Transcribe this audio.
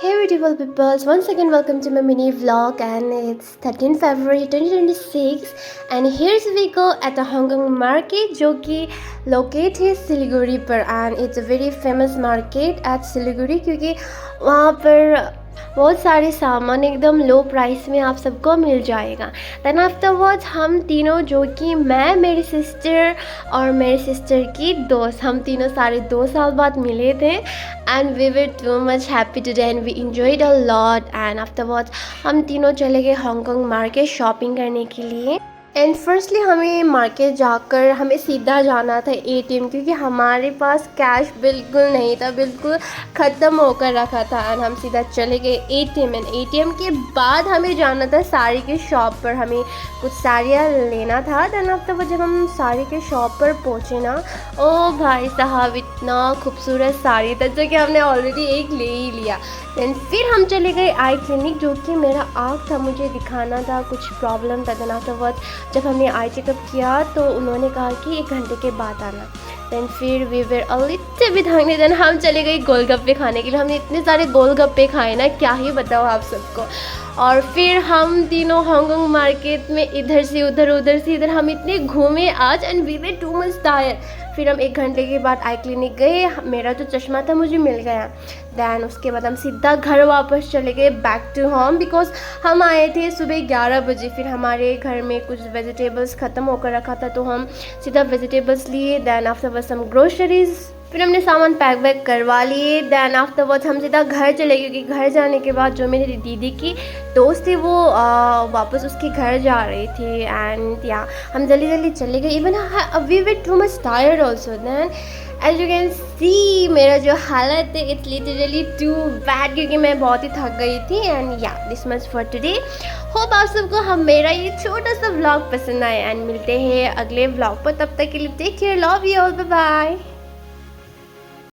Hey beautiful peoples, once again welcome to my mini vlog and it's 13 February 2026 and here's we go at the Hong Kong market जो कि locate है सिलीगुड़ी पर and it's a very famous market at Siliguri क्योंकि वहाँ पर बहुत सारे सामान एकदम लो प्राइस में आप सबको मिल जाएगा। देन आफ्टरवर्ड्स हम तीनों जो कि मैं मेरी सिस्टर और मेरी सिस्टर की दोस्त हम तीनों सारे 2 साल बाद मिले थे and we were too much happy today and we enjoyed a lot and afterwards हम तीनों चले गए हांगकांग मार्केट शॉपिंग करने के लिए। एंड फर्स्टली हमें मार्केट जाकर हमें सीधा जाना था एटीएम क्योंकि हमारे पास कैश बिल्कुल नहीं था, बिल्कुल ख़त्म होकर रखा था एंड हम सीधा चले गए एटीएम एंड एटीएम के बाद हमें जाना था साड़ी के शॉप पर, हमें कुछ साड़ियाँ लेना था। देन आफ्टर वो जब हम साड़ी के शॉप पर पहुँचे ना, ओ भाई साहब इतना खूबसूरत साड़ी था जो कि हमने ऑलरेडी एक ले ही लिया। देन फिर हम चले गए आई क्लिनिक जो कि मेरा आँख था, मुझे दिखाना था, कुछ प्रॉब्लम था। देन आफ्टर जब हमने आई चेकअप किया तो उन्होंने कहा कि 1 घंटे के बाद आना। देन फिर we were a little bit hungry, then हम चले गए गोलगप्पे खाने के लिए। हमने इतने सारे गोलगप्पे खाए ना, क्या ही बताओ आप सबको। और फिर हम तीनों हांगकांग मार्केट में इधर से उधर उधर से इधर हम इतने घूमे आज and we were too much tired. फिर हम 1 घंटे के बाद आई क्लिनिक गए, मेरा जो चश्मा था मुझे मिल गया। दैन उसके बाद हम सीधा घर वापस चले गए बैक टू होम बिकॉज हम आए थे सुबह 11 बजे। फिर हमारे घर में कुछ वेजिटेबल्स ख़त्म होकर रखा था तो हम सीधा वेजिटेबल्स लिए। दैन आफ्टर बस हम ग्रोसरीज, फिर हमने सामान पैक वैक करवा लिए। दैन आफ्टर वर्ड हम सीधा घर चले गए क्योंकि घर जाने के बाद जो मेरी दीदी की दोस्त थी वो वापस उसके घर जा रही थी एंड या हम जल्दी जल्दी चले गए। Even we were too much tired also. Then as you can see मेरा जो हालत है इट्स लिटरली टू बैड क्योंकि मैं बहुत ही थक गई थी एंड या this much for today. Hope आप सबको हम मेरा ये छोटा सा व्लॉग पसंद आए एंड मिलते हैं अगले व्लॉग पर। तब तक के लिए take care, love you all, bye bye.